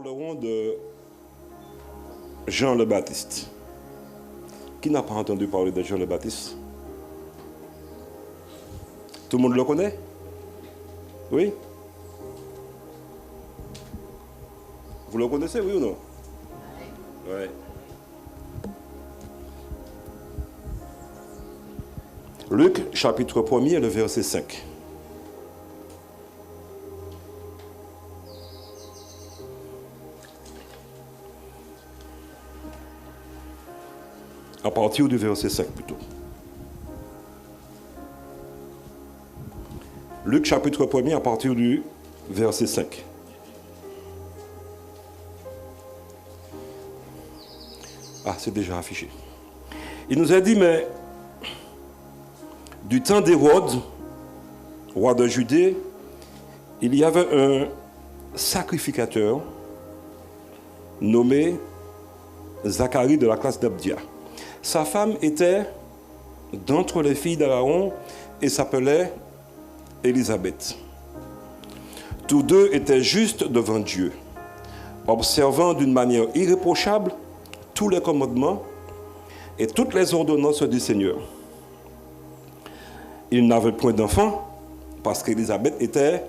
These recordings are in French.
parlerons de Jean le Baptiste. Qui n'a pas entendu parler de Jean le Baptiste? Tout le monde le connaît? Oui? Vous le connaissez, oui ou non? Oui. Luc, chapitre 1er, le verset 5. À partir du verset 5 plutôt. Luc chapitre 1er à partir du verset 5. Ah, c'est déjà affiché. Il nous a dit, mais du temps d'Hérode, roi de Judée, il y avait un sacrificateur nommé Zacharie de la classe d'Abdia. Sa femme était d'entre les filles d'Aaron et s'appelait Élisabeth. Tous deux étaient justes devant Dieu, observant d'une manière irréprochable tous les commandements et toutes les ordonnances du Seigneur. Ils n'avaient point d'enfants parce qu'Élisabeth était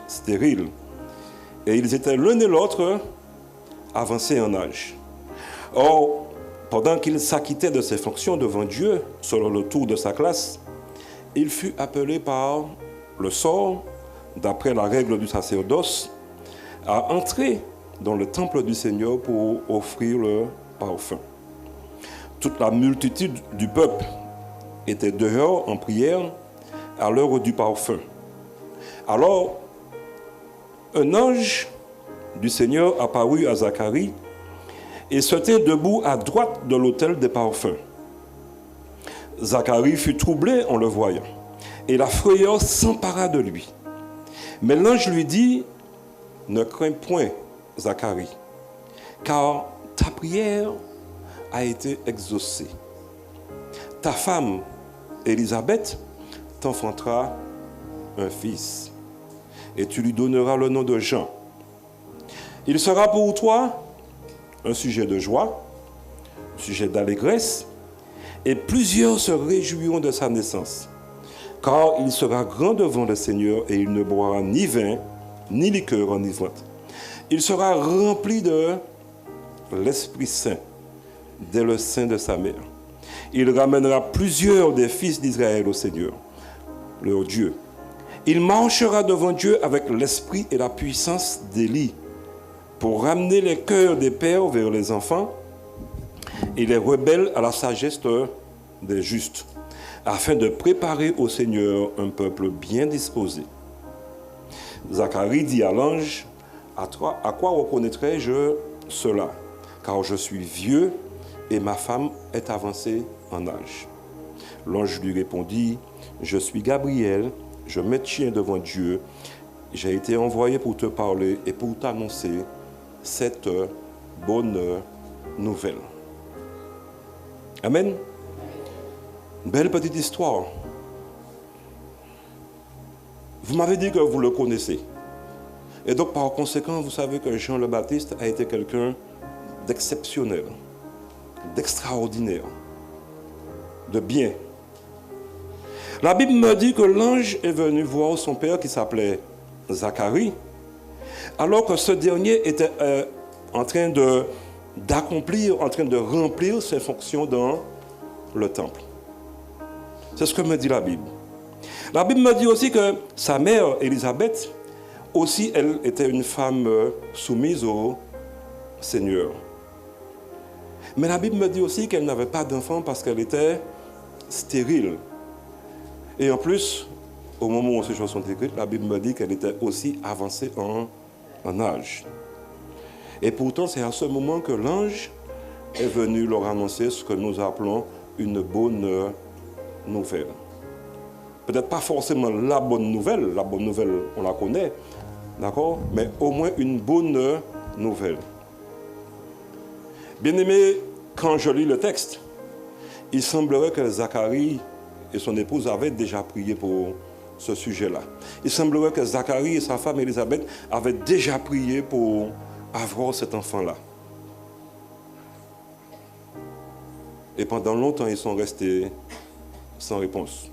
stérile et ils étaient l'un et l'autre avancés en âge. Or, pendant qu'il s'acquittait de ses fonctions devant Dieu, selon le tour de sa classe, il fut appelé par le sort, d'après la règle du sacerdoce, à entrer dans le temple du Seigneur pour offrir le parfum. Toute la multitude du peuple était dehors en prière à l'heure du parfum. Alors, un ange du Seigneur apparut à Zacharie et se tint debout à droite de l'autel des parfums. Zacharie fut troublé en le voyant, et la frayeur s'empara de lui. Mais l'ange lui dit, « Ne crains point, Zacharie, car ta prière a été exaucée. Ta femme, Élisabeth, t'enfantera un fils, et tu lui donneras le nom de Jean. Il sera pour toi un sujet de joie, un sujet d'allégresse, et plusieurs se réjouiront de sa naissance, car il sera grand devant le Seigneur et il ne boira ni vin, ni liqueur enivrante. Il sera rempli de l'Esprit Saint dès le sein de sa mère. Il ramènera plusieurs des fils d'Israël au Seigneur, leur Dieu. Il marchera devant Dieu avec l'esprit et la puissance d'Élie, pour ramener les cœurs des pères vers les enfants et les rebelles à la sagesse des justes, afin de préparer au Seigneur un peuple bien disposé. Zacharie dit à l'ange, « À quoi reconnaîtrai-je cela? Car je suis vieux et ma femme est avancée en âge. » L'ange lui répondit, « Je suis Gabriel, je me tiens devant Dieu. J'ai été envoyé pour te parler et pour t'annoncer cette bonne nouvelle. » Amen. Belle petite histoire. Vous m'avez dit que vous le connaissez. Et donc, par conséquent, vous savez que Jean le Baptiste a été quelqu'un d'exceptionnel, d'extraordinaire, de bien. La Bible me dit que l'ange est venu voir son père qui s'appelait Zacharie, alors que ce dernier était en train de remplir ses fonctions dans le temple. C'est ce que me dit la Bible. La Bible me dit aussi que sa mère, Élisabeth, aussi, elle était une femme soumise au Seigneur. Mais la Bible me dit aussi qu'elle n'avait pas d'enfant parce qu'elle était stérile. Et en plus, au moment où ces choses sont écrites, la Bible me dit qu'elle était aussi avancée en âge. Et pourtant, c'est à ce moment que l'ange est venu leur annoncer ce que nous appelons une bonne nouvelle. Peut-être pas forcément la bonne nouvelle on la connaît, d'accord? Mais au moins une bonne nouvelle. Bien-aimé, quand je lis le texte, il semblerait que Zacharie et son épouse avaient déjà prié pour ce sujet-là. Il semblerait que Zacharie et sa femme Élisabeth avaient déjà prié pour avoir cet enfant-là. Et pendant longtemps, ils sont restés sans réponse.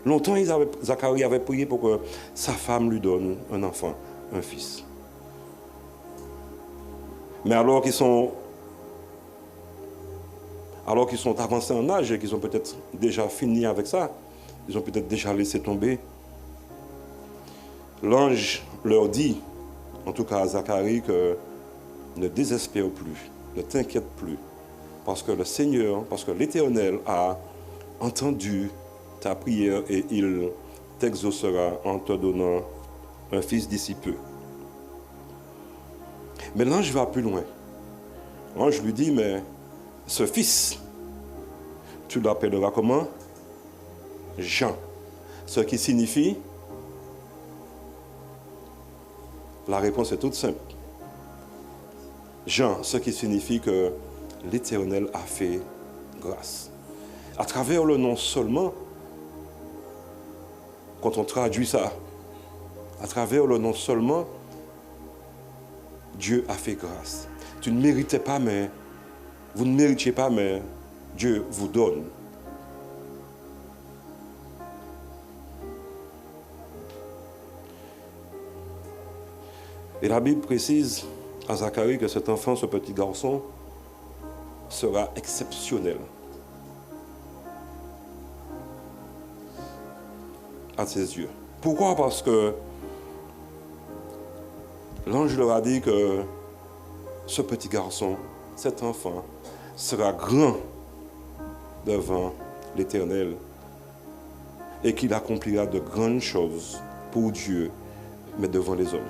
Longtemps, Zacharie avait prié pour que sa femme lui donne un enfant, un fils. Mais alors qu'ils sont avancés en âge et qu'ils ont peut-être déjà fini avec ça, ils ont peut-être déjà laissé tomber, l'ange leur dit, en tout cas à Zacharie, que ne désespère plus, ne t'inquiète plus, parce que le Seigneur, parce que l'Éternel a entendu ta prière et il t'exaucera en te donnant un fils d'ici peu. Mais l'ange va plus loin. L'ange lui dit, mais ce fils, tu l'appelleras comment? Jean. Ce qui signifie, la réponse est toute simple. Jean, ce qui signifie que l'Éternel a fait grâce. À travers le nom seulement, quand on traduit ça, à travers le nom seulement, Dieu a fait grâce. Tu ne méritais pas, mais vous ne méritiez pas, mais Dieu vous donne. Et la Bible précise à Zacharie que cet enfant, ce petit garçon, sera exceptionnel à ses yeux. Pourquoi? Parce que l'ange leur a dit que ce petit garçon, cet enfant, sera grand devant l'Éternel et qu'il accomplira de grandes choses pour Dieu, mais devant les hommes.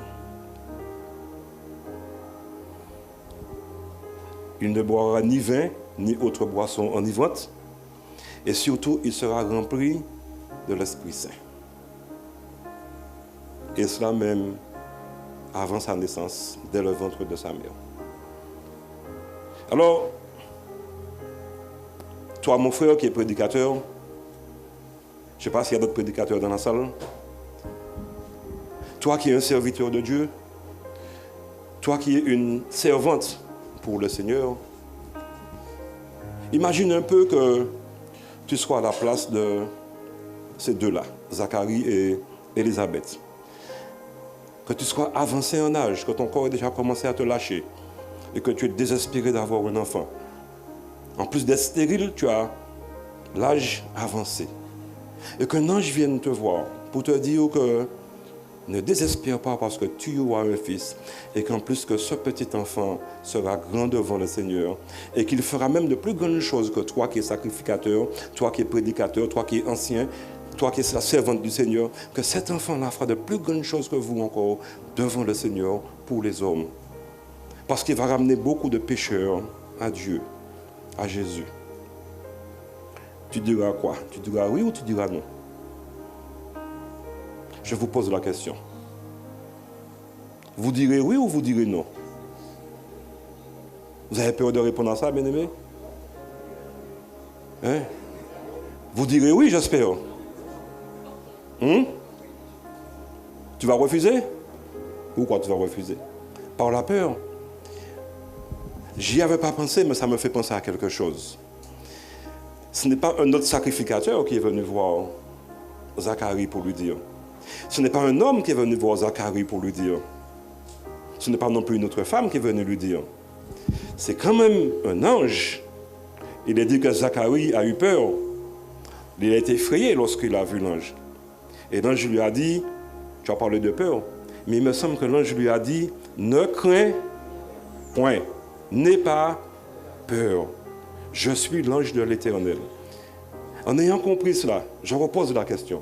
Il ne boira ni vin, ni autre boisson enivrante, et surtout, il sera rempli de l'Esprit Saint. Et cela même avant sa naissance, dès le ventre de sa mère. Alors, toi, mon frère qui est prédicateur, je ne sais pas s'il y a d'autres prédicateurs dans la salle, toi qui es un serviteur de Dieu, toi qui es une servante pour le Seigneur, imagine un peu que tu sois à la place de ces deux-là, Zacharie et Élisabeth. Que tu sois avancé en âge, que ton corps ait déjà commencé à te lâcher et que tu es désespéré d'avoir un enfant. En plus d'être stérile, tu as l'âge avancé. Et qu'un ange vienne te voir pour te dire que ne désespère pas parce que tu auras un fils et qu'en plus que ce petit enfant sera grand devant le Seigneur et qu'il fera même de plus grandes choses que toi qui es sacrificateur, toi qui es prédicateur, toi qui es ancien, toi qui es la servante du Seigneur, que cet enfant-là fera de plus grandes choses que vous encore devant le Seigneur pour les hommes. Parce qu'il va ramener beaucoup de pécheurs à Dieu, à Jésus. Tu diras quoi? Tu diras oui ou tu diras non? Je vous pose la question. Vous direz oui ou vous direz non? Vous avez peur de répondre à ça, bien-aimé? Hein? Vous direz oui, j'espère. Tu vas refuser? Pourquoi tu vas refuser? Par la peur. J'y avais pas pensé, mais ça me fait penser à quelque chose. Ce n'est pas un autre sacrificateur qui est venu voir Zacharie pour lui dire. Ce n'est pas un homme qui est venu voir Zacharie pour lui dire. Ce n'est pas non plus une autre femme qui est venue lui dire. C'est quand même un ange. Il est dit que Zacharie a eu peur. Il a été effrayé lorsqu'il a vu l'ange. Et l'ange lui a dit, tu as parlé de peur, mais il me semble que l'ange lui a dit, ne crains point, n'aie pas peur. Je suis l'ange de l'Éternel. En ayant compris cela, je repose la question.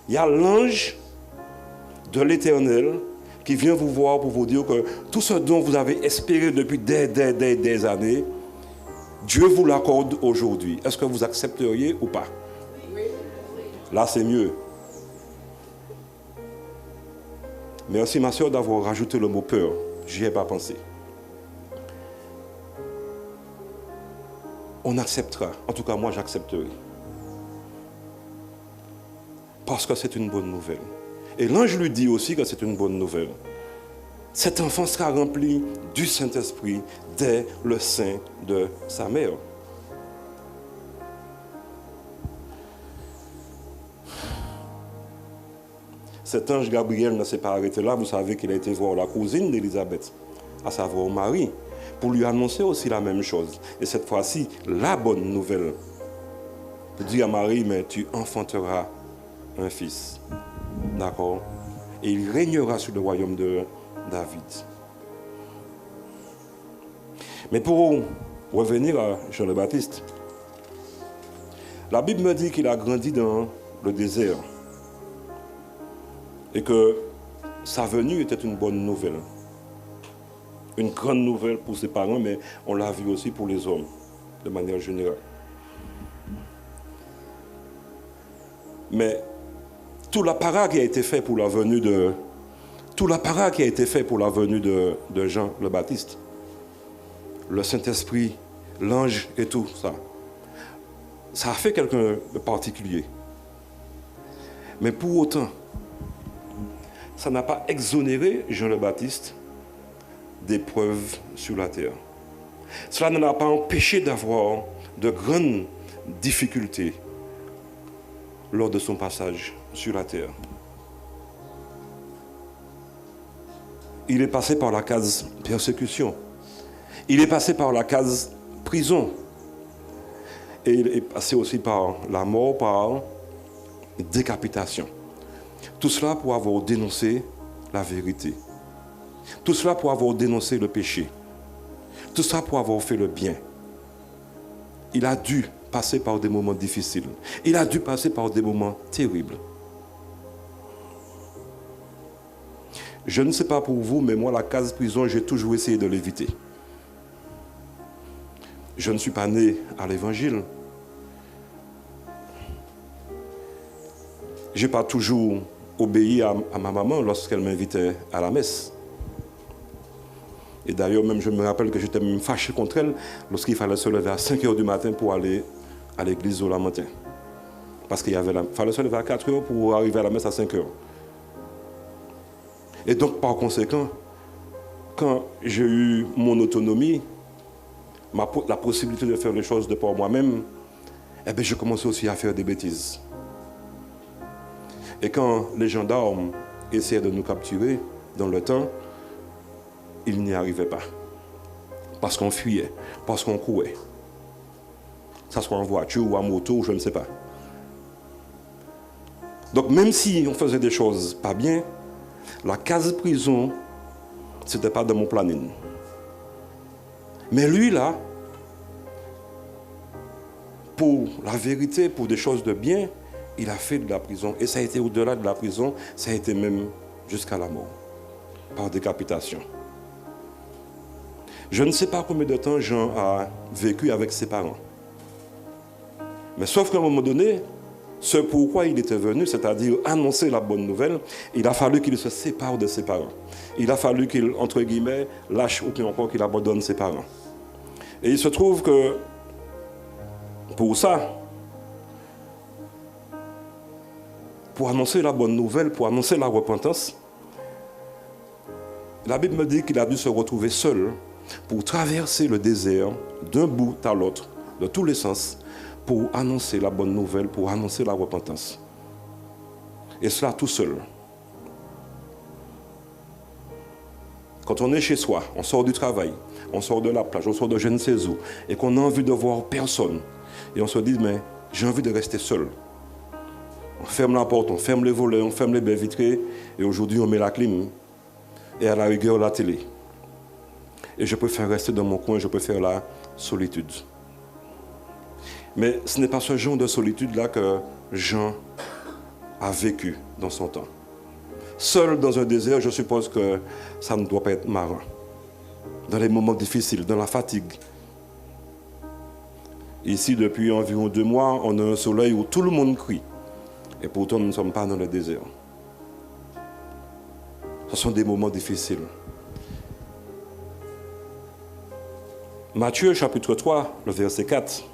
Il y a l'ange de l'Éternel qui vient vous voir pour vous dire que tout ce dont vous avez espéré depuis des années, Dieu vous l'accorde aujourd'hui. Est-ce que vous accepteriez ou pas? Là, c'est mieux. Merci, ma soeur, d'avoir rajouté le mot peur. J'y ai pas pensé. On acceptera. En tout cas, moi, j'accepterai. Parce que c'est une bonne nouvelle. Et l'ange lui dit aussi que c'est une bonne nouvelle. cet enfant sera rempli du Saint-Esprit dès le sein de sa mère. Cet ange Gabriel ne s'est pas arrêté là. Vous savez qu'il a été voir la cousine d'Élisabeth, à savoir Marie, pour lui annoncer aussi la même chose. Et cette fois-ci, la bonne nouvelle. Il dit à Marie, mais tu enfanteras un fils. D'accord? Et il régnera sur le royaume de David. Mais pour revenir à Jean le Baptiste, la Bible me dit qu'il a grandi dans le désert et que sa venue était une bonne nouvelle. Une grande nouvelle pour ses parents, mais on l'a vu aussi pour les hommes, de manière générale. Mais tout l'apparat qui a été fait pour la venue de Jean le Baptiste, le Saint-Esprit, l'ange et tout ça, ça a fait quelqu'un de particulier. Mais pour autant, ça n'a pas exonéré Jean le Baptiste d'épreuves sur la terre. Cela ne l'a pas empêché d'avoir de grandes difficultés lors de son passage sur la terre. Il est passé par la case persécution. Il est passé par la case prison. Et il est passé aussi par la mort, par décapitation. Tout cela pour avoir dénoncé la vérité. Tout cela pour avoir dénoncé le péché. Tout cela pour avoir fait le bien. Il a dû passer par des moments difficiles. Il a dû passer par des moments terribles. Je ne sais pas pour vous, mais moi, la case prison, j'ai toujours essayé de l'éviter. Je ne suis pas né à l'évangile. Je n'ai pas toujours obéi à ma maman lorsqu'elle m'invitait à la messe. Et d'ailleurs, même je me rappelle que j'étais même fâché contre elle lorsqu'il fallait se lever à 5 h du matin pour aller à l'église au matin. Parce qu'il fallait se lever à 4 h pour arriver à la messe à 5 h. Et donc, par conséquent, quand j'ai eu mon autonomie, la possibilité de faire les choses de par moi-même, eh bien, j'ai commencé aussi à faire des bêtises. Et quand les gendarmes essayaient de nous capturer dans le temps, ils n'y arrivaient pas. Parce qu'on fuyait, parce qu'on courait. Que ce soit en voiture ou en moto, je ne sais pas. Donc même si on faisait des choses pas bien, la case prison, ce n'était pas dans mon planning. Mais lui, là, pour la vérité, pour des choses de bien, il a fait de la prison. Et ça a été au-delà de la prison, ça a été même jusqu'à la mort, par décapitation. Je ne sais pas combien de temps Jean a vécu avec ses parents. Mais sauf qu'à un moment donné, ce pourquoi il était venu, c'est-à-dire annoncer la bonne nouvelle, il a fallu qu'il se sépare de ses parents. Il a fallu qu'il, entre guillemets, lâche ou bien encore qu'il abandonne ses parents. Et il se trouve que, pour ça, pour annoncer la bonne nouvelle, pour annoncer la repentance, la Bible me dit qu'il a dû se retrouver seul pour traverser le désert d'un bout à l'autre, de tous les sens, pour annoncer la bonne nouvelle, pour annoncer la repentance. Et cela tout seul. Quand on est chez soi, on sort du travail, on sort de la plage, on sort de je ne sais où, et qu'on a envie de voir personne, et on se dit, mais j'ai envie de rester seul. On ferme la porte, on ferme les volets, on ferme les baies vitrées, et aujourd'hui on met la clim, et à la rigueur la télé. Et je préfère rester dans mon coin, je préfère la solitude. Mais ce n'est pas ce genre de solitude-là que Jean a vécu dans son temps. Seul dans un désert, je suppose que ça ne doit pas être marrant. Dans les moments difficiles, dans la fatigue. Ici, depuis environ 2 mois, on a un soleil où tout le monde crie. Et pourtant, nous ne sommes pas dans le désert. Ce sont des moments difficiles. Matthieu, chapitre 3, le verset 4,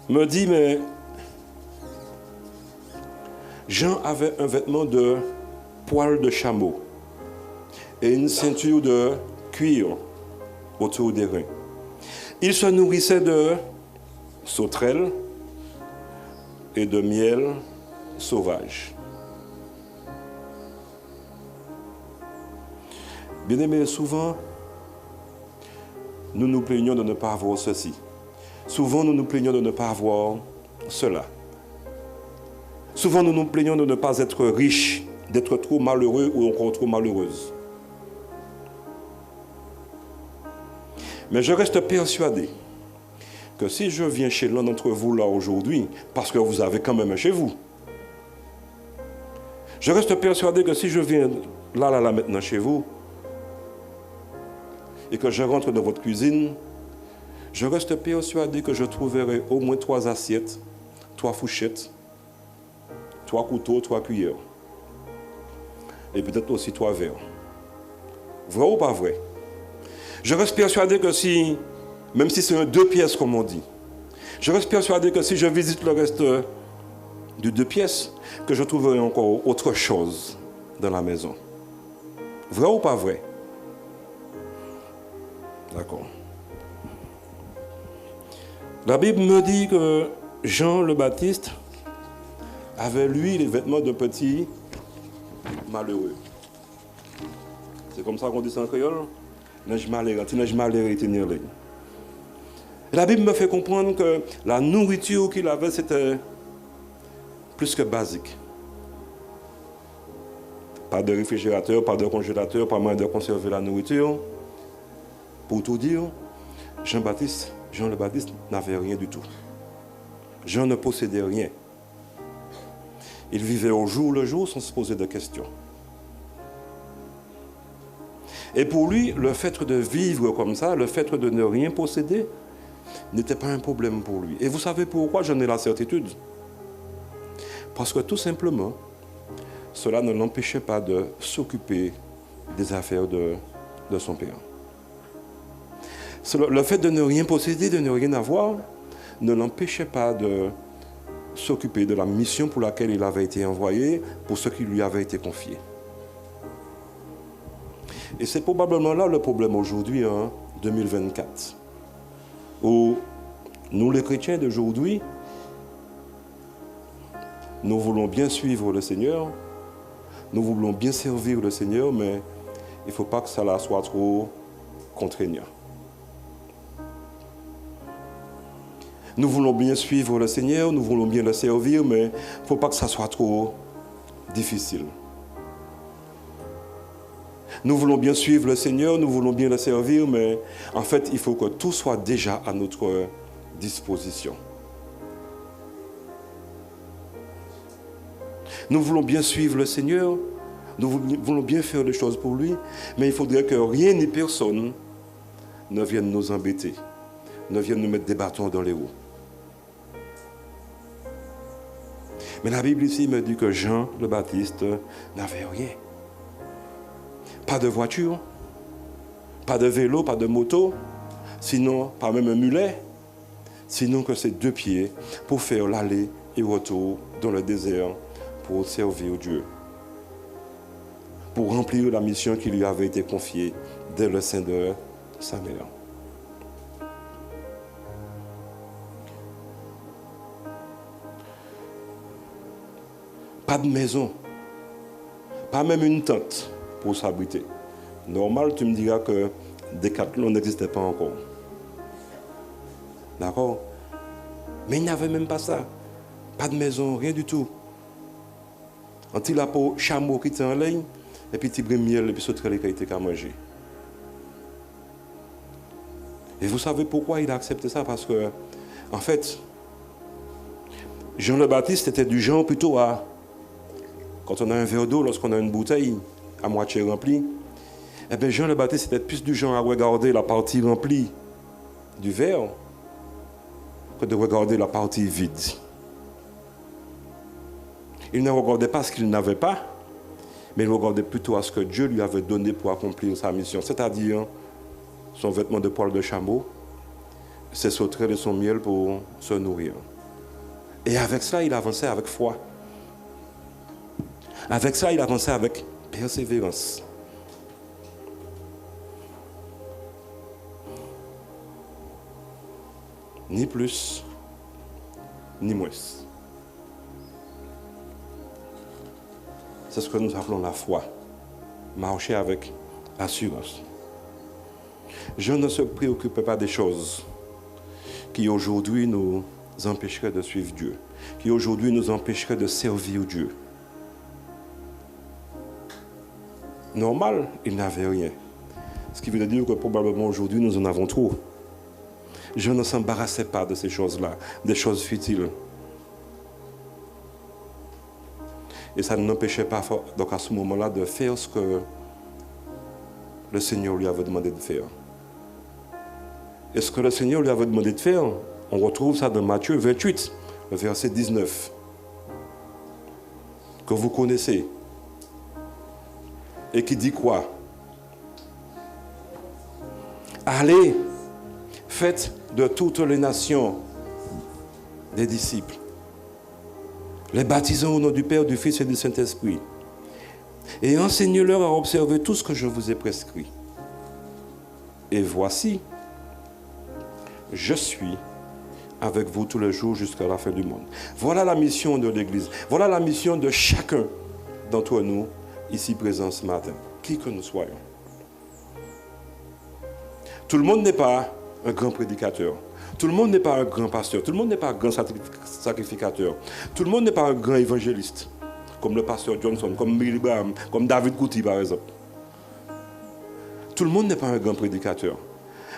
me dit, mais Jean avait un vêtement de poils de chameau et une ceinture de cuir autour des reins. Il se nourrissait de sauterelles et de miel sauvage. Bien-aimés, souvent, nous nous plaignons de ne pas avoir ceci. Souvent, nous nous plaignons de ne pas avoir cela. Souvent, nous nous plaignons de ne pas être riches, d'être trop malheureux ou encore trop malheureuses. Mais je reste persuadé que si je viens chez l'un d'entre vous là aujourd'hui, parce que vous avez quand même chez vous, je reste persuadé que si je viens là maintenant chez vous, et que je rentre dans votre cuisine, je reste persuadé que je trouverai au moins 3 assiettes, 3 fourchettes, 3 couteaux, 3 cuillères. Et peut-être aussi 3 verres. Vrai ou pas vrai? Je reste persuadé que si, même si c'est un 2 pièces comme on dit, je reste persuadé que si je visite le reste du 2 pièces, que je trouverai encore autre chose dans la maison. Vrai ou pas vrai? D'accord. La Bible me dit que Jean le Baptiste avait, lui, les vêtements de petit malheureux. C'est comme ça qu'on dit ça en créole? Neige malheureux, neige malheureux, tenir les. La Bible me fait comprendre que la nourriture qu'il avait, c'était plus que basique. Pas de réfrigérateur, pas de congélateur, pas moyen de conserver la nourriture. Pour tout dire, Jean le Baptiste n'avait rien du tout. Jean ne possédait rien. Il vivait au jour le jour sans se poser de questions. Et pour lui, le fait de vivre comme ça, le fait de ne rien posséder, n'était pas un problème pour lui. Et vous savez pourquoi j'en ai la certitude? Parce que tout simplement, cela ne l'empêchait pas de s'occuper des affaires de son père. Le fait de ne rien posséder, de ne rien avoir, ne l'empêchait pas de s'occuper de la mission pour laquelle il avait été envoyé, pour ce qui lui avait été confié. Et c'est probablement là le problème aujourd'hui, en 2024, où nous, les chrétiens d'aujourd'hui, nous voulons bien suivre le Seigneur, nous voulons bien servir le Seigneur, mais il ne faut pas que cela soit trop contraignant. Nous voulons bien suivre le Seigneur, nous voulons bien le servir, mais il ne faut pas que ça soit trop difficile. Nous voulons bien suivre le Seigneur, nous voulons bien le servir, mais en fait, il faut que tout soit déjà à notre disposition. Nous voulons bien suivre le Seigneur, nous voulons bien faire les choses pour lui, mais il faudrait que rien ni personne ne vienne nous embêter, ne vienne nous mettre des bâtons dans les roues. Mais la Bible ici me dit que Jean le Baptiste n'avait rien. Pas de voiture, pas de vélo, pas de moto, sinon pas même un mulet, sinon que ses 2 pieds pour faire l'aller et retour dans le désert pour servir Dieu, pour remplir la mission qui lui avait été confiée dès le sein de sa mère. Pas de maison, pas même une tente pour s'abriter. Normal, tu me diras que Décathlon n'existait pas encore. D'accord? Mais il n'y avait même pas ça. Pas de maison, rien du tout. Un petit lapin chameau qui était en ligne, et puis petit brin miel, et puis sauterelle qui a été à manger. Et vous savez pourquoi il a accepté ça? Parce que, en fait, Jean le Baptiste était du genre plutôt à, quand on a un verre d'eau, lorsqu'on a une bouteille à moitié remplie, eh bien Jean le Baptiste était plus du genre à regarder la partie remplie du verre que de regarder la partie vide. Il ne regardait pas ce qu'il n'avait pas, mais il regardait plutôt à ce que Dieu lui avait donné pour accomplir sa mission, c'est-à-dire son vêtement de poils de chameau, ses sauterelles et son miel pour se nourrir. Et avec cela, il avançait avec foi. Avec ça, il avançait avec persévérance. Ni plus, ni moins. C'est ce que nous appelons la foi. Marcher avec assurance. Je ne se préoccupe pas des choses qui aujourd'hui nous empêcheraient de suivre Dieu, qui aujourd'hui nous empêcheraient de servir Dieu. Normal, il n'avait rien. Ce qui veut dire que probablement aujourd'hui nous en avons trop. Je ne s'embarrassais pas de ces choses-là, des choses futiles. Et ça ne l'empêchait pas, donc à ce moment-là, de faire ce que le Seigneur lui avait demandé de faire. Et ce que le Seigneur lui avait demandé de faire, on retrouve ça dans Matthieu 28, le verset 19, que vous connaissez. Et qui dit quoi? Allez, faites de toutes les nations des disciples, les baptisant au nom du Père, du Fils et du Saint-Esprit, et enseignez-leur à observer tout ce que je vous ai prescrit. Et voici, je suis avec vous tous les jours jusqu'à la fin du monde. Voilà la mission de l'Église. Voilà la mission de chacun d'entre nous ici présents ce matin, qui que nous soyons. Tout le monde n'est pas un grand prédicateur. Tout le monde n'est pas un grand pasteur. Tout le monde n'est pas un grand sacrificateur. Tout le monde n'est pas un grand évangéliste, comme le pasteur Johnson, comme Billy Graham, comme David Couty par exemple. Tout le monde n'est pas un grand prédicateur.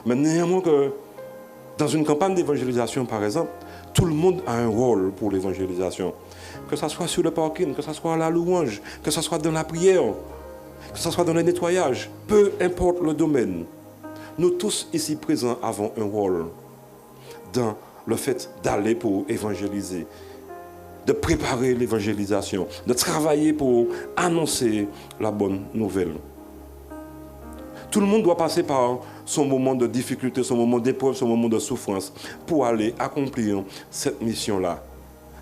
Mais néanmoins que dans une campagne d'évangélisation par exemple, tout le monde a un rôle pour l'évangélisation. Que ce soit sur le parking, que ce soit à la louange, que ce soit dans la prière, que ce soit dans le nettoyage, peu importe le domaine. Nous tous ici présents avons un rôle dans le fait d'aller pour évangéliser, de préparer l'évangélisation, de travailler pour annoncer la bonne nouvelle. Tout le monde doit passer par son moment de difficulté, son moment d'épreuve, son moment de souffrance pour aller accomplir cette mission-là,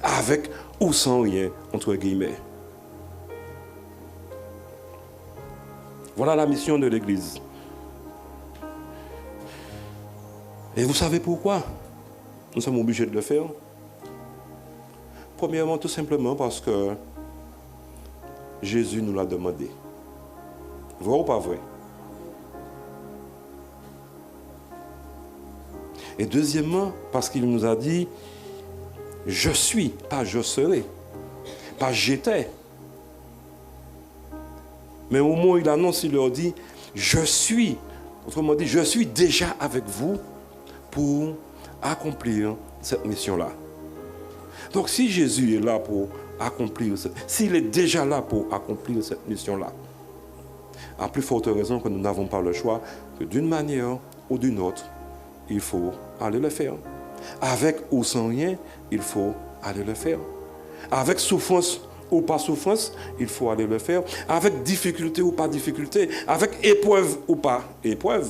avec ou sans rien, entre guillemets. Voilà la mission de l'Église. Et vous savez pourquoi nous sommes obligés de le faire? Premièrement, tout simplement parce que Jésus nous l'a demandé. Vrai ou pas vrai? Et deuxièmement, parce qu'il nous a dit, je suis, pas je serai, pas j'étais. Mais au moment où il annonce, il leur dit, je suis. Autrement dit, je suis déjà avec vous pour accomplir cette mission-là. Donc si Jésus est là pour accomplir, s'il est déjà là pour accomplir cette mission-là, à plus forte raison que nous n'avons pas le choix, que d'une manière ou d'une autre, il faut aller le faire. Avec ou sans rien, il faut aller le faire. Avec souffrance ou pas souffrance, il faut aller le faire. Avec difficulté ou pas difficulté, avec épreuve ou pas épreuve,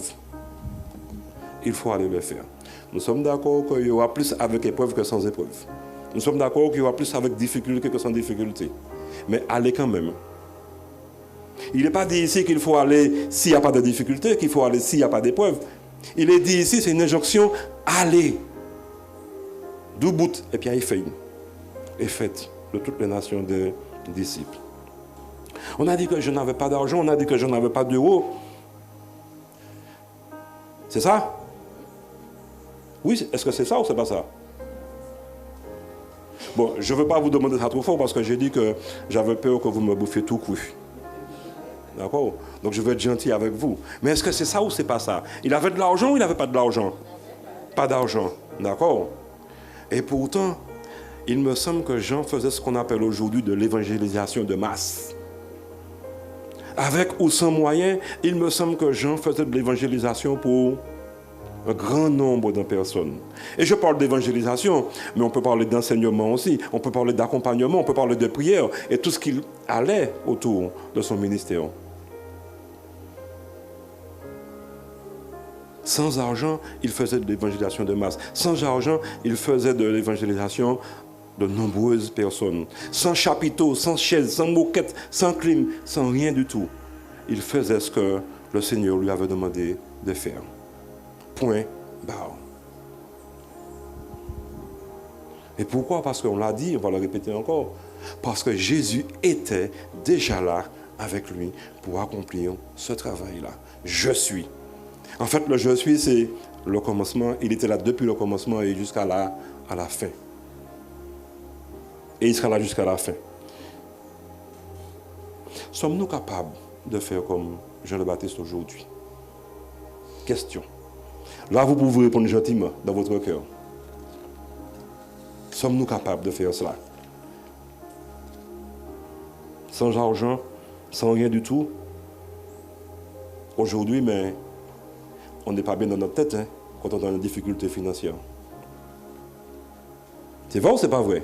il faut aller le faire. Nous sommes d'accord qu'il y aura plus avec épreuve que sans épreuve. Nous sommes d'accord qu'il y aura plus avec difficulté que sans difficulté. Mais allez quand même. Il n'est pas dit ici qu'il faut aller s'il n'y a pas de difficulté, qu'il faut aller s'il n'y a pas d'épreuve. Il est dit ici, c'est une injonction, allez. D'où bout, et puis il fait. Et faites de toutes les nations des disciples. On a dit que je n'avais pas d'argent, on a dit que je n'avais pas d'euros. C'est ça? Oui, est-ce que c'est ça ou c'est pas ça? Bon, je ne veux pas vous demander ça trop fort parce que j'ai dit que j'avais peur que vous me bouffiez tout cru. D'accord? Donc je veux être gentil avec vous. Mais est-ce que c'est ça ou c'est pas ça? Il avait de l'argent ou il n'avait pas de l'argent? Pas d'argent. D'accord? Et pourtant, il me semble que Jean faisait ce qu'on appelle aujourd'hui de l'évangélisation de masse. Avec ou sans moyens, il me semble que Jean faisait de l'évangélisation pour un grand nombre de personnes. Et je parle d'évangélisation, mais on peut parler d'enseignement aussi, on peut parler d'accompagnement, on peut parler de prière et tout ce qui allait autour de son ministère. Sans argent, il faisait de l'évangélisation de masse. Sans argent, il faisait de l'évangélisation de nombreuses personnes, sans chapiteau, sans chaise, sans moquette, sans clim, sans rien du tout. Il faisait ce que le Seigneur lui avait demandé de faire. Point barre. Et pourquoi? Parce qu'on l'a dit, on va le répéter encore. Parce que Jésus était déjà là avec lui pour accomplir ce travail-là. Je suis. En fait, le je suis, c'est le commencement. Il était là depuis le commencement et jusqu'à la fin. Et il sera là jusqu'à la fin. Sommes-nous capables de faire comme Jean le Baptiste aujourd'hui? Question. Là, vous pouvez répondre gentiment dans votre cœur. Sommes-nous capables de faire cela? Sans argent, sans rien du tout. Aujourd'hui, mais on n'est pas bien dans notre tête quand on a une difficulté financière. C'est vrai ou c'est pas vrai?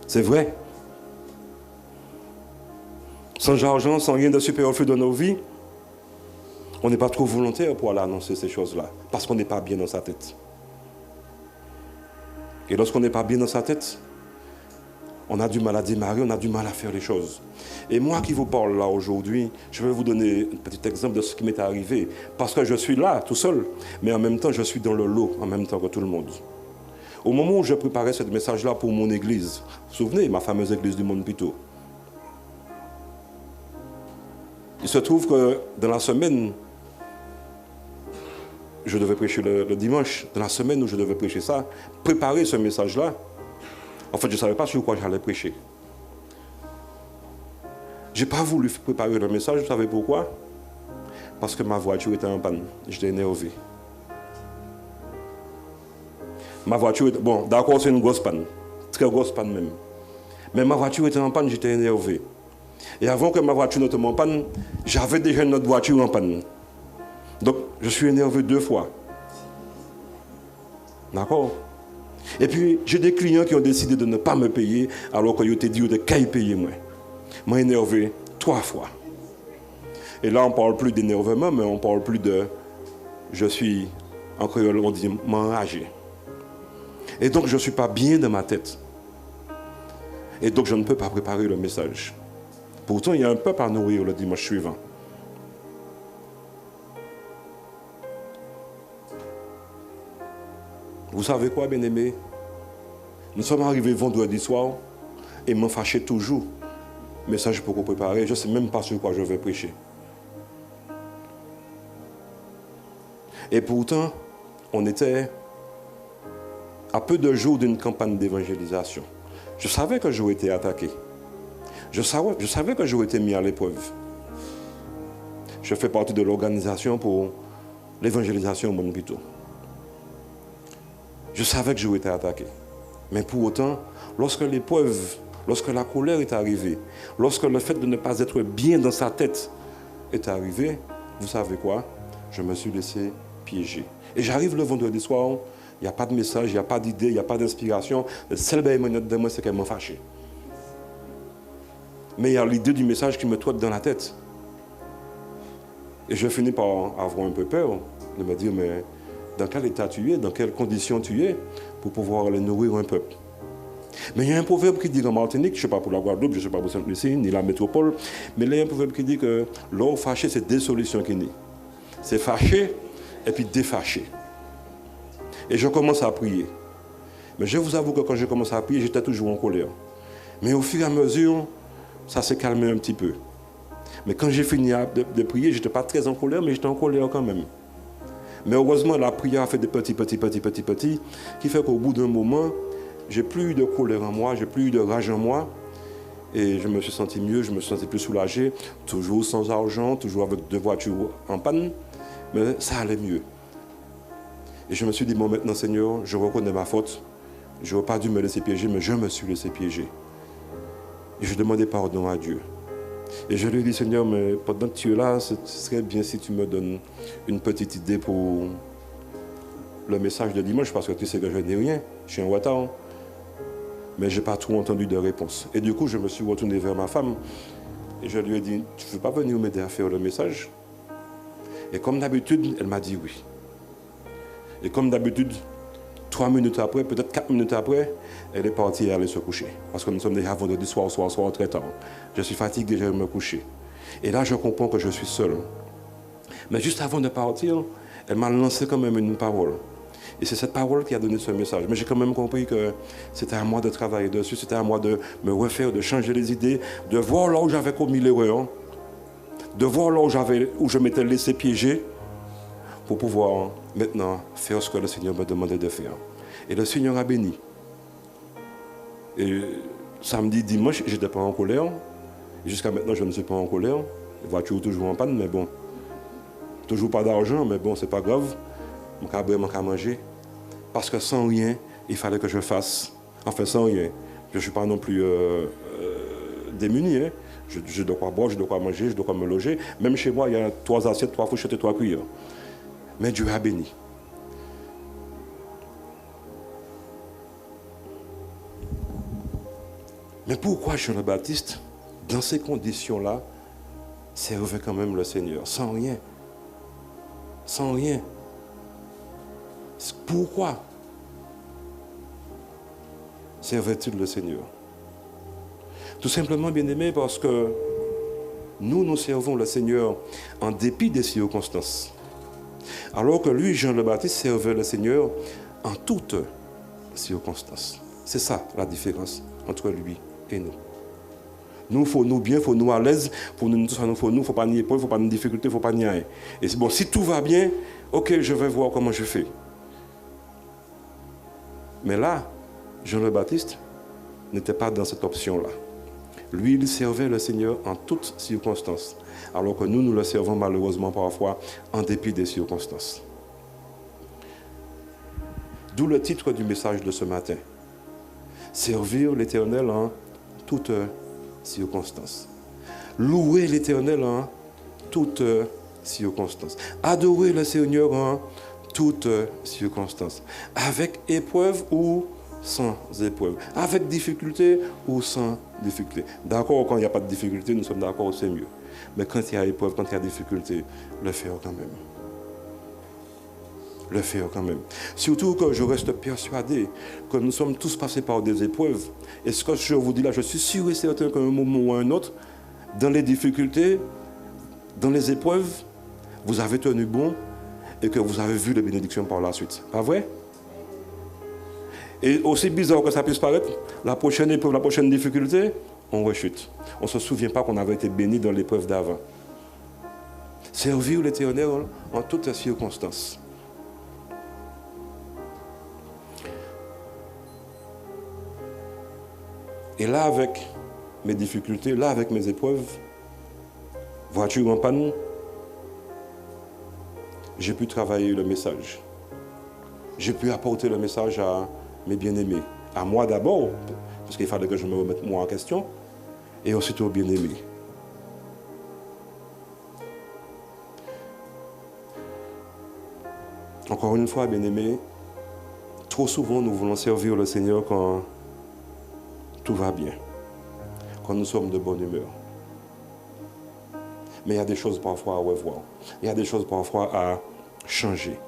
C'est vrai. Sans argent, sans rien de superflu dans nos vies, on n'est pas trop volontaire pour aller annoncer ces choses-là, parce qu'on n'est pas bien dans sa tête. Et lorsqu'on n'est pas bien dans sa tête, on a du mal à démarrer, on a du mal à faire les choses. Et moi qui vous parle là aujourd'hui, je vais vous donner un petit exemple de ce qui m'est arrivé. Parce que je suis là, tout seul, mais en même temps, je suis dans le lot, en même temps que tout le monde. Au moment où je préparais ce message-là pour mon église, vous vous souvenez, ma fameuse église du Monde Pito, il se trouve que dans la semaine, je devais prêcher le dimanche, dans la semaine où je devais prêcher ça, préparer ce message-là, en fait, je ne savais pas sur quoi j'allais prêcher. Je n'ai pas voulu préparer le message, vous savez pourquoi? Parce que ma voiture était en panne. J'étais énervé. Ma voiture était... Bon, d'accord, c'est une grosse panne. Très grosse panne même. Mais ma voiture était en panne, j'étais énervé. Et avant que ma voiture ne tombe en panne, j'avais déjà une autre voiture en panne. Donc, je suis énervé 2 fois. D'accord? Et puis, j'ai des clients qui ont décidé de ne pas me payer alors qu'ils étaient dit de qu'ils payer moi. Moi énervé 3 fois. Et là, on ne parle plus d'énervement, mais on ne parle plus de... Je suis, en créole, on dit m'enragé. Et donc, je ne suis pas bien dans ma tête. Et donc, je ne peux pas préparer le message. Pourtant, il y a un peuple à nourrir le dimanche suivant. Vous savez quoi, bien-aimés? Nous sommes arrivés vendredi soir et m'en fâchais toujours. Message pour préparer, je ne sais même pas sur quoi je vais prêcher. Et pourtant, on était à peu de jours d'une campagne d'évangélisation. Je savais que j'aurais été attaqué. Je savais que j'aurais été mis à l'épreuve. Je fais partie de l'organisation pour l'évangélisation au Monde Pito. Je savais que j'aurais été attaqué. Mais pour autant, lorsque l'épreuve, lorsque la colère est arrivée, lorsque le fait de ne pas être bien dans sa tête est arrivé, vous savez quoi? Je me suis laissé piéger. Et j'arrive le vendredi soir, il n'y a pas de message, il n'y a pas d'idée, il n'y a pas d'inspiration. Le seul bénéfice de moi, c'est qu'elle m'a fâché. Mais il y a l'idée du message qui me trotte dans la tête. Et je finis par avoir un peu peur, de me dire, mais dans quel état tu es, dans quelles conditions tu es, pour pouvoir aller nourrir un peuple. Mais il y a un proverbe qui dit en Martinique, je ne sais pas pour la Guadeloupe, je ne sais pas pour Sainte-Lucie, ni la métropole, mais il y a un proverbe qui dit que l'or fâché, c'est deux solutions qui naissent. C'est fâché et puis défâché. Et je commence à prier. Mais je vous avoue que quand je commence à prier, j'étais toujours en colère. Mais au fur et à mesure, ça s'est calmé un petit peu. Mais quand j'ai fini de prier, je n'étais pas très en colère, mais j'étais en colère quand même. Mais heureusement, la prière a fait des petits, qui fait qu'au bout d'un moment, j'ai plus eu de colère en moi, j'ai plus eu de rage en moi. Et je me suis senti mieux, je me suis senti plus soulagé, toujours sans argent, toujours avec 2 voitures en panne, mais ça allait mieux. Et je me suis dit, bon maintenant Seigneur, je reconnais ma faute, je n'aurais pas dû me laisser piéger, mais je me suis laissé piéger. Et je demandais pardon à Dieu. Et je lui ai dit, Seigneur, mais pendant que tu es là, ce serait bien si tu me donnes une petite idée pour le message de dimanche, parce que tu sais que je n'ai rien, je suis en retard. Mais je n'ai pas trop entendu de réponse. Et du coup, je me suis retourné vers ma femme et je lui ai dit, tu ne veux pas venir m'aider à faire le message? Et comme d'habitude, elle m'a dit oui. Et comme d'habitude, 3 minutes après, peut-être 4 minutes après, elle est partie et aller se coucher. Parce que nous sommes déjà vendredi soir, très tard. Je suis fatigué, je vais me coucher. Et là, je comprends que je suis seul. Mais juste avant de partir, elle m'a lancé quand même une parole. Et c'est cette parole qui a donné ce message. Mais j'ai quand même compris que c'était à moi de travailler dessus, c'était à moi de me refaire, de changer les idées, de voir là où j'avais commis l'erreur, de voir là où je m'étais laissé piéger, pour pouvoir maintenant faire ce que le Seigneur me demandait de faire. Et le Seigneur a béni. Et samedi, dimanche, je n'étais pas en colère. Et jusqu'à maintenant, je ne suis pas en colère. La voiture est toujours en panne, mais bon. Toujours pas d'argent, mais bon, c'est pas grave. Je vais vraiment manger. Parce que sans rien, il fallait que je fasse. Enfin, sans rien. Je ne suis pas non plus démuni. Hein. Je dois quoi boire, je dois quoi manger, je dois quoi me loger. Même chez moi, il y a 3 assiettes, 3 fourchettes et 3 cuillères. Mais Dieu a béni. Mais pourquoi Jean le Baptiste, dans ces conditions-là, servait quand même le Seigneur, sans rien? Sans rien. Pourquoi servait-il le Seigneur? Tout simplement, bien-aimé, parce que nous servons le Seigneur en dépit des circonstances. Alors que lui, Jean le Baptiste, servait le Seigneur en toutes circonstances. C'est ça la différence entre lui et nous. Nous, il faut nous bien, il faut nous à l'aise, il ne faut pas ni épreuve, il ne faut pas ni difficulté, il ne faut pas ni rien. Et c'est bon, si tout va bien, ok, je vais voir comment je fais. Mais là, Jean le Baptiste n'était pas dans cette option-là. Lui, il servait le Seigneur en toutes circonstances, alors que nous le servons malheureusement parfois en dépit des circonstances. D'où le titre du message de ce matin. Servir l'Éternel en toutes circonstances. Louer l'Éternel en toutes circonstances. Adorer le Seigneur en toutes circonstances. Avec épreuve ou sans épreuve. Avec difficulté ou sans difficulté. D'accord, quand il n'y a pas de difficulté, nous sommes d'accord, c'est mieux. Mais quand il y a épreuve, quand il y a difficulté, le faire quand même. Le faire quand même. Surtout que je reste persuadé que nous sommes tous passés par des épreuves. Et ce que je vous dis là, je suis sûr et certain qu'à un moment ou à un autre, dans les difficultés, dans les épreuves, vous avez tenu bon et que vous avez vu les bénédictions par la suite. Pas vrai? Et aussi bizarre que ça puisse paraître, la prochaine épreuve, la prochaine difficulté, on rechute. On ne se souvient pas qu'on avait été béni dans l'épreuve d'avant. Servir l'Éternel en toutes circonstances. Et là, avec mes difficultés, là, avec mes épreuves, voiture en panne, j'ai pu travailler le message. J'ai pu apporter le message à mes bien-aimés. À moi d'abord, parce qu'il fallait que je me remette moi en question, et ensuite aux bien-aimés. Encore une fois, bien-aimés, trop souvent nous voulons servir le Seigneur quand tout va bien, quand nous sommes de bonne humeur. Mais il y a des choses parfois à revoir. Il y a des choses parfois à changer.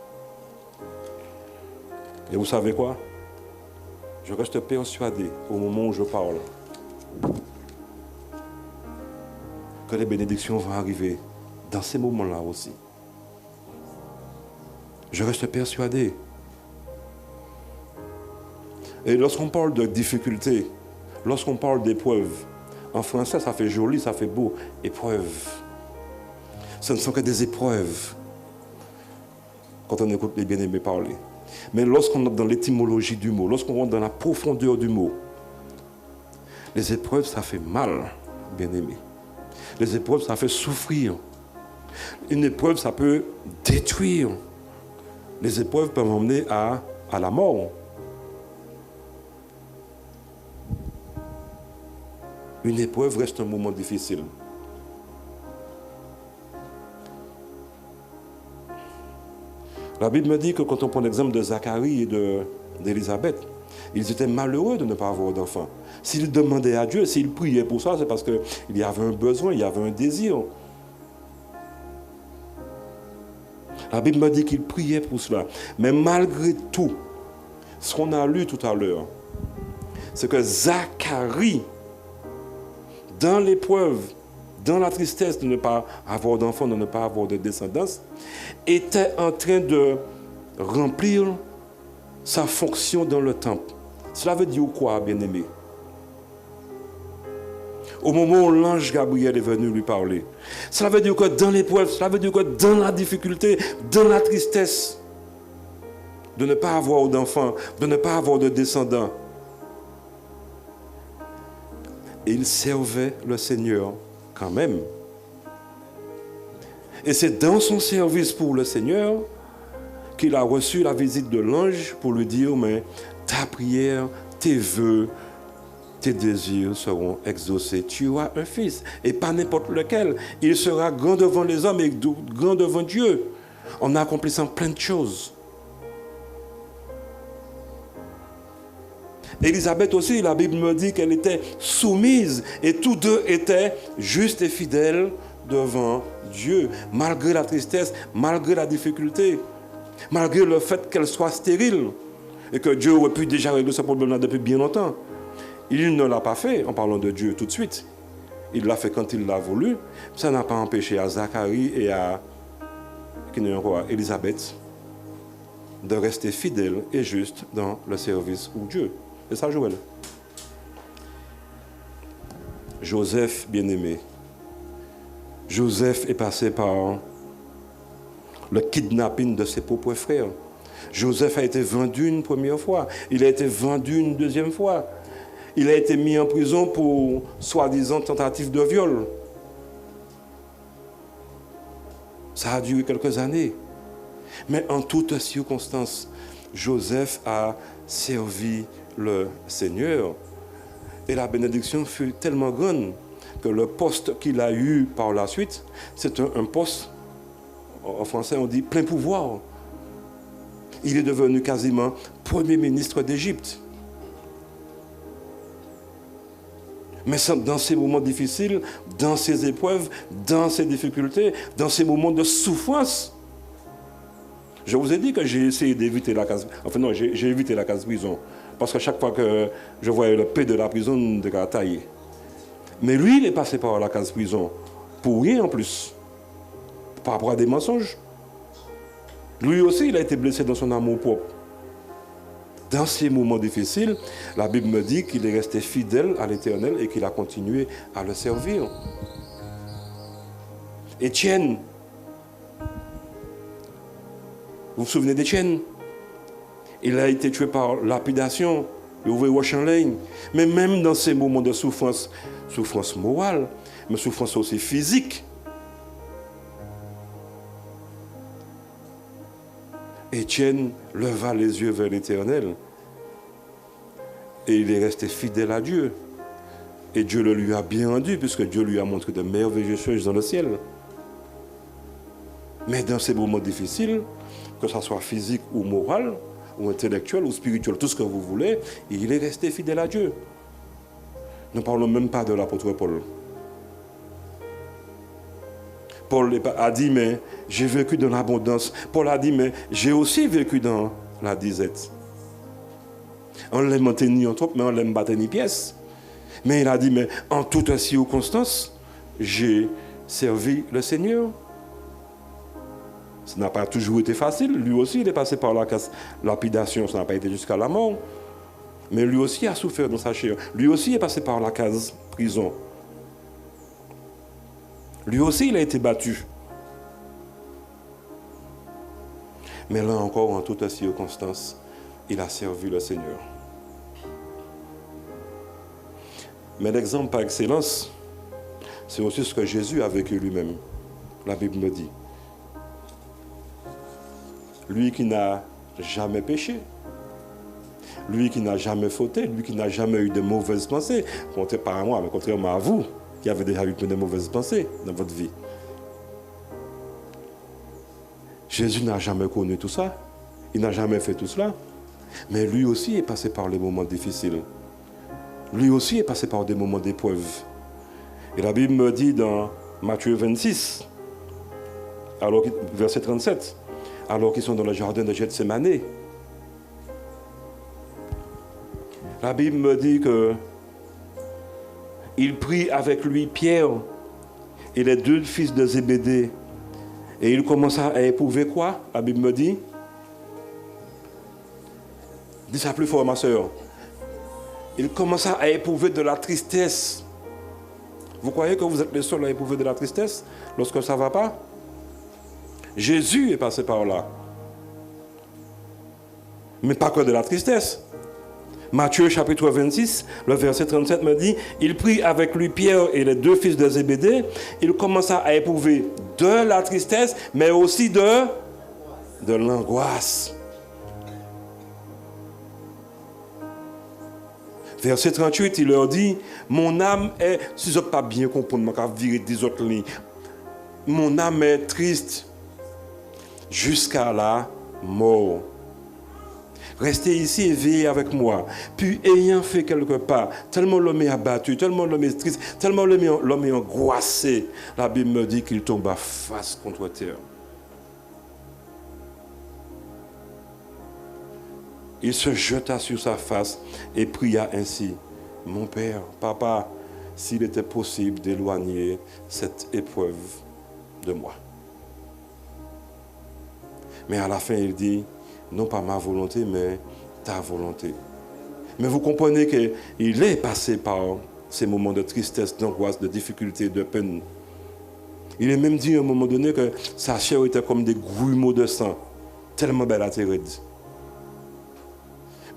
Et vous savez quoi? Je reste persuadé au moment où je parle que les bénédictions vont arriver dans ces moments-là aussi. Je reste persuadé. Et lorsqu'on parle de difficultés, lorsqu'on parle d'épreuves, en français ça fait joli, ça fait beau, épreuves. Ce ne sont que des épreuves quand on écoute les bien-aimés parler. Mais lorsqu'on entre dans l'étymologie du mot, lorsqu'on rentre dans la profondeur du mot, les épreuves, ça fait mal, bien-aimé. Les épreuves, ça fait souffrir. Une épreuve, ça peut détruire. Les épreuves peuvent emmener à la mort. Une épreuve reste un moment difficile. La Bible me dit que quand on prend l'exemple de Zacharie et d'Élisabeth, ils étaient malheureux de ne pas avoir d'enfants. S'ils demandaient à Dieu, s'ils priaient pour ça, c'est parce qu'il y avait un besoin, il y avait un désir. La Bible me dit qu'ils priaient pour cela. Mais malgré tout, ce qu'on a lu tout à l'heure, c'est que Zacharie, dans l'épreuve, dans la tristesse de ne pas avoir d'enfants, de ne pas avoir de descendance, était en train de remplir sa fonction dans le temple. Cela veut dire quoi, bien-aimé? Au moment où l'ange Gabriel est venu lui parler, cela veut dire que dans l'épreuve, cela veut dire que dans la difficulté, dans la tristesse, de ne pas avoir d'enfants, de ne pas avoir de descendants, il servait le Seigneur quand même. Et c'est dans son service pour le Seigneur qu'il a reçu la visite de l'ange pour lui dire, mais ta prière, tes vœux, tes désirs seront exaucés. Tu auras un fils, et pas n'importe lequel. Il sera grand devant les hommes et grand devant Dieu, en accomplissant plein de choses. Élisabeth aussi, la Bible me dit qu'elle était soumise, et tous deux étaient justes et fidèles devant Dieu, malgré la tristesse, malgré la difficulté, malgré le fait qu'elle soit stérile, et que Dieu aurait pu déjà régler ce problème-là depuis bien longtemps. Il ne l'a pas fait en parlant de Dieu tout de suite. Il l'a fait quand il l'a voulu. Ça n'a pas empêché à Zacharie et à Élisabeth de rester fidèles et justes dans le service de Dieu. C'est ça, Joël. Joseph, bien-aimé. Joseph est passé par le kidnapping de ses propres frères. Joseph a été vendu une première fois. Il a été vendu une deuxième fois. Il a été mis en prison pour soi-disant tentative de viol. Ça a duré quelques années. Mais en toutes circonstances, Joseph a servi le Seigneur. Et la bénédiction fut tellement grande que le poste qu'il a eu par la suite, c'est un poste, en français on dit plein pouvoir. Il est devenu quasiment premier ministre d'Égypte. Mais dans ces moments difficiles, dans ces épreuves, dans ces difficultés, dans ces moments de souffrance, je vous ai dit que j'ai essayé d'éviter la case... Enfin non, j'ai évité la case prison. Parce que chaque fois que je voyais le paix de la prison, de la taille. Mais lui, il est passé par la case prison. Pour rien en plus. Par rapport à des mensonges. Lui aussi, il a été blessé dans son amour propre. Dans ces moments difficiles, la Bible me dit qu'il est resté fidèle à l'Éternel et qu'il a continué à le servir. Étienne, vous vous souvenez d'Étienne? Il a été tué par lapidation, le Roche-en-Ligne. Mais même dans ces moments de souffrance, souffrance morale, mais souffrance aussi physique, Étienne leva les yeux vers l'Éternel et il est resté fidèle à Dieu. Et Dieu le lui a bien rendu puisque Dieu lui a montré de merveilleuses choses dans le ciel. Mais dans ces moments difficiles, que ce soit physique ou moral, ou intellectuel ou spirituel, tout ce que vous voulez, il est resté fidèle à Dieu. Ne parlons même pas de l'apôtre Paul. Paul a dit, mais j'ai vécu dans l'abondance. Paul a dit, mais j'ai aussi vécu dans la disette. On l'aime maintenir en trop, mais on l'aime battre ni pièce. Mais il a dit, mais en toutes circonstances, j'ai servi le Seigneur. Ça n'a pas toujours été facile. Lui aussi, il est passé par la lapidation. Ça n'a pas été jusqu'à la mort. Mais lui aussi a souffert dans sa chair. Lui aussi est passé par la case prison. Lui aussi, il a été battu. Mais là encore, en toutes circonstances, il a servi le Seigneur. Mais l'exemple par excellence, c'est aussi ce que Jésus a vécu lui-même. La Bible me dit. Lui qui n'a jamais péché, lui qui n'a jamais fauté, lui qui n'a jamais eu de mauvaises pensées, contrairement à vous, qui avez déjà eu de mauvaises pensées dans votre vie. Jésus n'a jamais connu tout ça, il n'a jamais fait tout cela, mais lui aussi est passé par les moments difficiles. Lui aussi est passé par des moments d'épreuve. Et la Bible me dit dans Matthieu 26, verset 37, alors qu'ils sont dans le jardin de Gethsémané, La Bible me dit que il prit avec lui Pierre et les 2 fils de Zébédée. Et il commença à éprouver quoi? La Bible me dit. Dis ça plus fort, ma soeur. Il commença à éprouver de la tristesse. Vous croyez que vous êtes les seuls à éprouver de la tristesse lorsque ça ne va pas? Jésus est passé par là. Mais pas que de la tristesse. Matthieu chapitre 26, le verset 37 me dit, il prit avec lui Pierre et les 2 fils de Zébédée. Il commença à éprouver de la tristesse, mais aussi de l'angoisse. Verset 38, il leur dit, mon âme est, si je ne peux pas bien comprendre, je vais virer des autres lignes. Mon âme est triste jusqu'à la mort. Restez ici et veillez avec moi. Puis, ayant fait quelque part, tellement l'homme est abattu, tellement l'homme est triste, tellement l'homme est angoissé, la Bible me dit qu'il tomba face contre terre. Il se jeta sur sa face et pria ainsi, mon Père, Papa, s'il était possible d'éloigner cette épreuve de moi. Mais à la fin, il dit, non pas ma volonté, mais ta volonté. Mais vous comprenez qu'il est passé par ces moments de tristesse, d'angoisse, de difficulté, de peine. Il est même dit à un moment donné que sa chair était comme des grumeaux de sang, tellement belle à terre.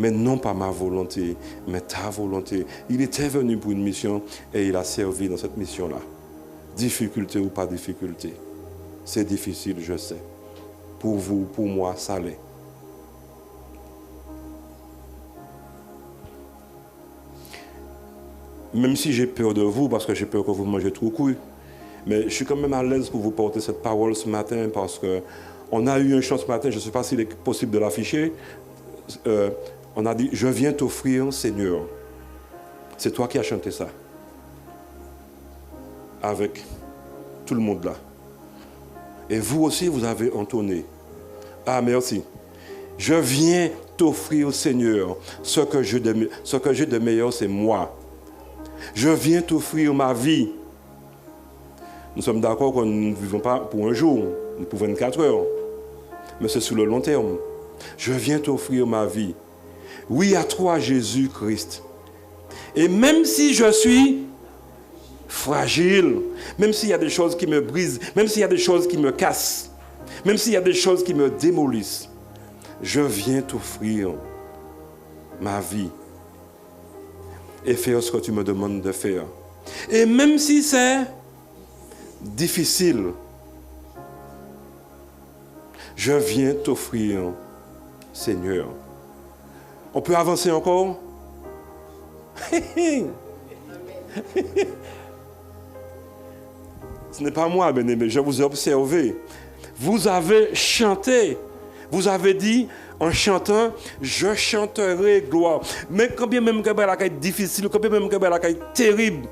Mais non pas ma volonté, mais ta volonté. Il était venu pour une mission et il a servi dans cette mission-là. Difficulté ou pas difficulté. C'est difficile, je sais. Pour vous, pour moi, ça l'est. Même si j'ai peur de vous, parce que j'ai peur que vous mangez trop couilles, mais je suis quand même à l'aise pour vous porter cette parole ce matin, parce qu'on a eu un chant ce matin, je ne sais pas s'il est possible de l'afficher. On a dit, je viens t'offrir, Seigneur. C'est toi qui as chanté ça. Avec tout le monde là. Et vous aussi, vous avez entonné. Ah, merci. Je viens t'offrir, Seigneur. Ce que j'ai de meilleur, c'est moi. Je viens t'offrir ma vie. Nous sommes d'accord que nous ne vivons pas pour un jour, ni pour 24 heures. Mais c'est sur le long terme. Je viens t'offrir ma vie. Oui, à toi, Jésus-Christ. Et même si je suis fragile, même s'il y a des choses qui me brisent, même s'il y a des choses qui me cassent, même s'il y a des choses qui me démolissent, je viens t'offrir ma vie et faire ce que tu me demandes de faire. Et même si c'est difficile, je viens t'offrir, Seigneur. On peut avancer encore? Ce n'est pas moi, bien-aimé, je vous ai observé. Vous avez chanté. Vous avez dit, en chantant, je chanterai gloire. Mais quand bien même que la est difficile, quand bien même que la est terrible.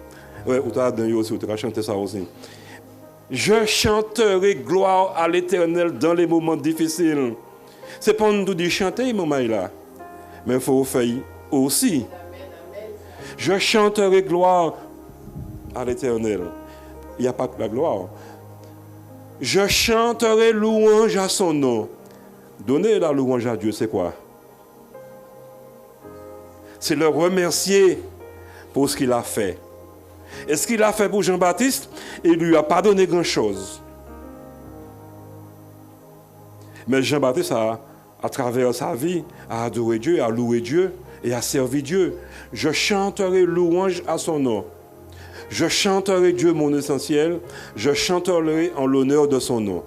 Ouais, vous avez aussi, vous avez chanté ça aussi. Je chanterai gloire à l'Éternel dans les moments difficiles. C'est pas nous dire chanter, moment là. Mais il faut faire aussi. Je chanterai gloire à l'Éternel. Il n'y a pas que la gloire. Je chanterai louange à son nom. Donner la louange à Dieu, c'est quoi? C'est le remercier pour ce qu'il a fait. Et ce qu'il a fait pour Jean-Baptiste, il ne lui a pas donné grand-chose. Mais Jean-Baptiste, à travers sa vie, a adoré Dieu, a loué Dieu et a servi Dieu. Je chanterai louange à son nom. Je chanterai Dieu mon essentiel. Je chanterai en l'honneur de son nom.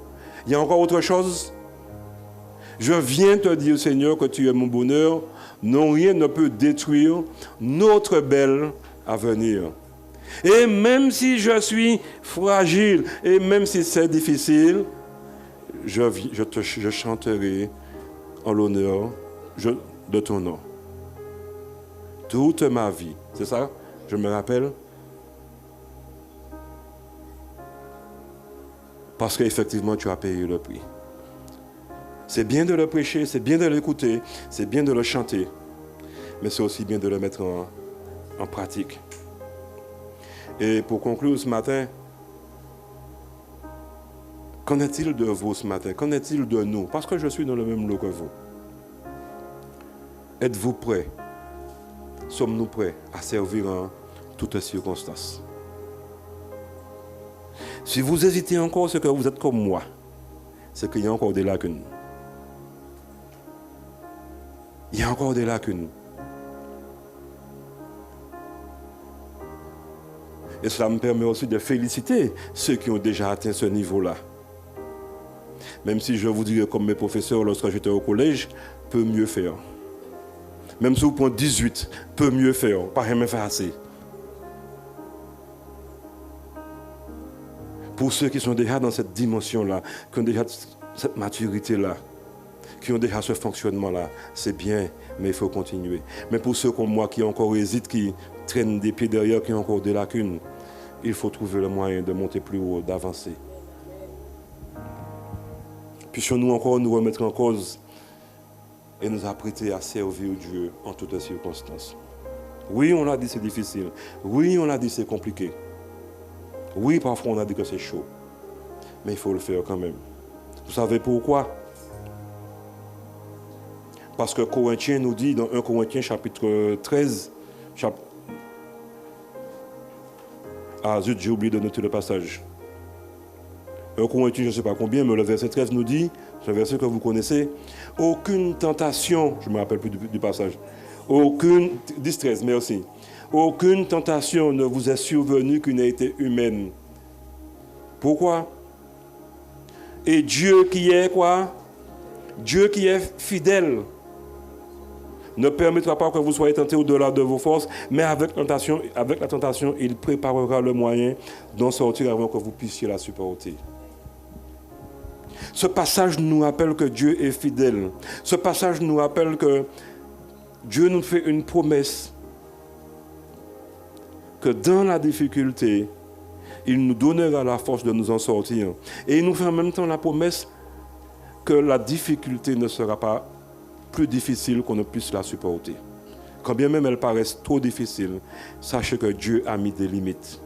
Il y a encore autre chose? Je viens te dire, Seigneur, que tu es mon bonheur. Non, rien ne peut détruire notre bel avenir. Et même si je suis fragile, et même si c'est difficile, je chanterai en l'honneur de ton nom. Toute ma vie. C'est ça? Je me rappelle? Parce qu'effectivement, tu as payé le prix. C'est bien de le prêcher, c'est bien de l'écouter, c'est bien de le chanter. mais c'est aussi bien de le mettre en pratique. Et pour conclure ce matin, qu'en est-il de vous ce matin? Qu'en est-il de nous? Parce que je suis dans le même lot que vous. Êtes-vous prêts? Sommes-nous prêts à servir en toutes circonstances? Si vous hésitez encore, c'est que vous êtes comme moi. C'est qu'il y a encore des lacunes. Il y a encore des lacunes. Et cela me permet aussi de féliciter ceux qui ont déjà atteint ce niveau-là. Même si je vous dirais comme mes professeurs lorsque j'étais au collège, peut mieux faire. Même si vous prenez 18, peut mieux faire, pas rien faire assez. Pour ceux qui sont déjà dans cette dimension-là, qui ont déjà cette maturité-là, qui ont déjà ce fonctionnement-là, c'est bien, mais il faut continuer. Mais pour ceux comme moi qui encore hésitent, qui traînent des pieds derrière, qui ont encore des lacunes, il faut trouver le moyen de monter plus haut, d'avancer. Puissions-nous encore nous remettre en cause et nous apprêter à servir Dieu en toutes circonstances. Oui, on a dit c'est difficile. Oui, on a dit c'est compliqué. Oui, parfois on a dit que c'est chaud. Mais il faut le faire quand même. Vous savez pourquoi? Parce que Corinthiens nous dit dans 1 Corinthiens chapitre 13, ah zut, j'ai oublié de noter le passage. 1 Corinthiens, je ne sais pas combien, mais le verset 13 nous dit, c'est un verset que vous connaissez, aucune tentation, je ne me rappelle plus du passage, 13, merci. Aucune tentation ne vous est survenue qui n'ait été humaine. Pourquoi? Et Dieu qui est quoi? Dieu qui est fidèle ne permettra pas que vous soyez tentés au-delà de vos forces, mais avec la tentation, il préparera le moyen d'en sortir avant que vous puissiez la supporter. Ce passage nous rappelle que Dieu est fidèle. Ce passage nous rappelle que Dieu nous fait une promesse que dans la difficulté, il nous donnera la force de nous en sortir. Et il nous fait en même temps la promesse que la difficulté ne sera pas plus difficile qu'on ne puisse la supporter. Quand bien même elle paraisse trop difficile, sachez que Dieu a mis des limites.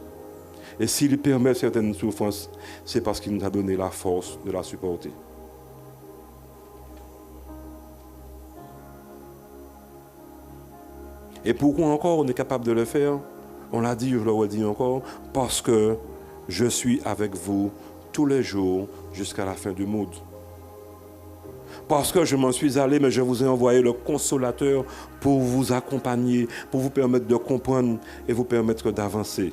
Et s'il permet certaines souffrances, c'est parce qu'il nous a donné la force de la supporter. Et pourquoi encore on est capable de le faire? On l'a dit, je le redis encore, parce que je suis avec vous tous les jours jusqu'à la fin du monde. Parce que je m'en suis allé, mais je vous ai envoyé le consolateur pour vous accompagner, pour vous permettre de comprendre et vous permettre d'avancer.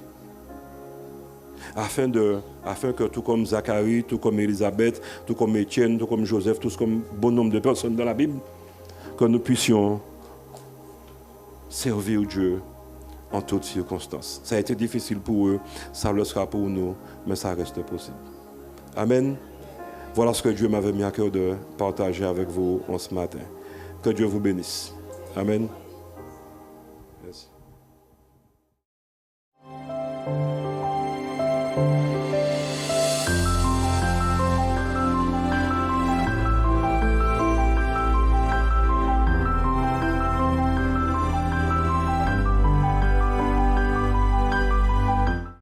Afin que tout comme Zacharie, tout comme Élisabeth, tout comme Étienne, tout comme Joseph, tous comme bon nombre de personnes dans la Bible, que nous puissions servir Dieu en toutes circonstances. Ça a été difficile pour eux, ça le sera pour nous, mais ça reste possible. Amen. Voilà ce que Dieu m'avait mis à cœur de partager avec vous en ce matin. Que Dieu vous bénisse. Amen. Merci.